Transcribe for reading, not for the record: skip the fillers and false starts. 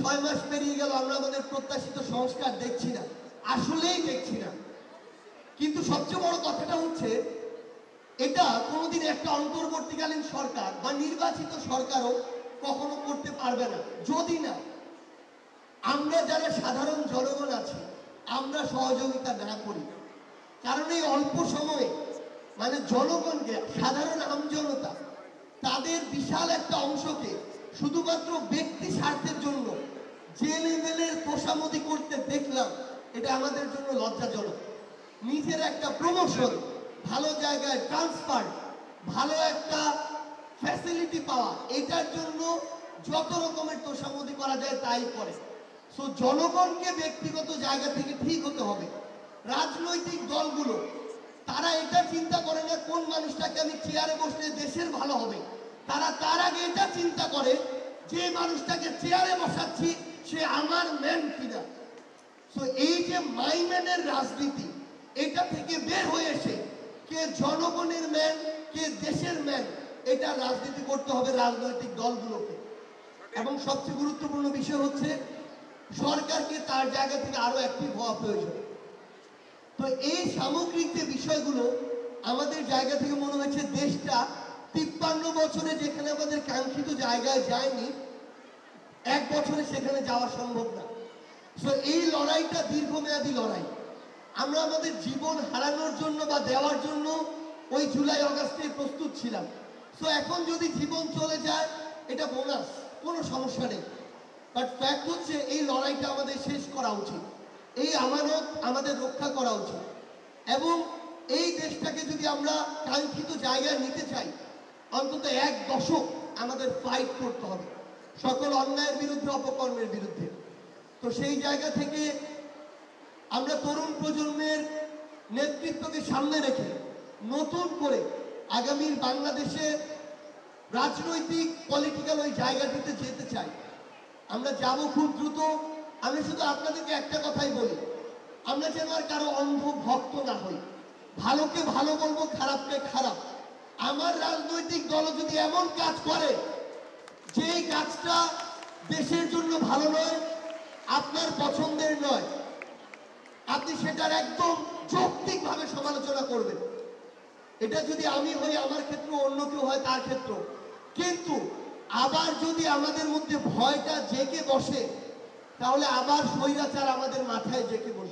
6 মাস পেরিয়ে গেল, আমরা আমাদের প্রত্যাশিত সংস্কার দেখছি না, আসলেই দেখছি না। কিন্তু সবচেয়ে বড় কথাটা হচ্ছে, এটা কোনোদিন একটা অন্তর্বর্তীকালীন সরকার বা নির্বাচিত সরকারও কখনো করতে পারবে না, যদি না আমরা যারা সাধারণ জনগণ আছি আমরা সহযোগিতা না করি। কারণ এই অল্প সময়ে মানে জনগণকে, সাধারণ আমজনতা, তাদের বিশাল একটা অংশকে শুধুমাত্র ব্যক্তি স্বার্থের জন্য যে লেভেলের তোষামোদি করতে দেখলাম, এটা আমাদের জন্য লজ্জাজনক। নিজের একটা প্রমোশন, ভালো জায়গায় ট্রান্সফার, ভালো একটা ফ্যাসিলিটি পাওয়া, এটার জন্য যত রকমের তোষামোদি করা যায় তাই করে। সো জনগণকে ব্যক্তিগত জায়গা থেকে ঠিক হতে হবে। রাজনৈতিক দলগুলো তারা এটা চিন্তা করে না কোন মানুষটাকে আমি চেয়ারে বসলে দেশের ভালো হবে, তারা তার আগে এটা চিন্তা করে যে মানুষটাকে চেয়ারে বসাচ্ছি সে আমার ম্যান কিনা। সো এই যে মাই ম্যানের রাজনীতি, এটা থেকে বের হয়ে এসে কে জনগণের ম্যান কে দেশের ম্যান, এটা রাজনীতি করতে হবে রাজনৈতিক দলগুলোকে। এবং সবচেয়ে গুরুত্বপূর্ণ বিষয় হচ্ছে সরকারকে তার জায়গা থেকে আরো অ্যাক্টিভ হওয়া প্রয়োজন। তো এই সামগ্রিক যে বিষয়গুলো আমাদের জায়গা থেকে মনে হয়েছে দেশটা 53 বছরে যেখানে আমাদের কাঙ্ক্ষিত জায়গায় যায়নি, 1 বছরে সেখানে যাওয়া সম্ভব না। সো এই লড়াইটা দীর্ঘমেয়াদী লড়াই। আমরা আমাদের জীবন হারানোর জন্য বা দেওয়ার জন্য ওই জুলাই আগস্টে প্রস্তুত ছিলাম। সো এখন যদি জীবন চলে যায় এটা বোনাস, কোনো সমস্যা নেই। বাট ফ্যাক্ট হচ্ছে এই লড়াইটা আমাদের শেষ করা উচিত, এই আমানত আমাদের রক্ষা করা উচিত। এবং এই দেশটাকে যদি আমরা কাঙ্ক্ষিত জায়গায় নিতে চাই, অন্তত 1 দশক আমাদের ফাইট করতে হবে সকল অন্যায়ের বিরুদ্ধে, অপকর্মের বিরুদ্ধে। তো সেই জায়গা থেকে আমরা তরুণ প্রজন্মের নেতৃত্বকে সামনে রেখে নতুন করে আগামীর বাংলাদেশের রাজনৈতিক পলিটিক্যাল ওই জায়গাটিতে যেতে চাই। আমরা যাব খুব দ্রুত। আমি শুধু আপনাদেরকে একটা কথাই বলি, আমরা যেন আর কারো অন্ধ ভক্ত না হই। ভালোকে ভালো বলবো, খারাপকে খারাপ। আমার রাজনৈতিক দল যদি এমন কাজ করে যে কাজটা দেশের জন্য ভালো নয়, আপনার পছন্দের নয়, আপনি সেটার একদম যৌক্তিকভাবে সমালোচনা করবেন। এটা যদি আমি হই আমার ক্ষেত্রে, অন্য কেউ হয় তার ক্ষেত্র। কিন্তু আবার যদি আমাদের মধ্যে ভয়টা জেগে বসে, তাহলে আবার স্বৈরাচার আমাদের মাথায় জেগে বসে।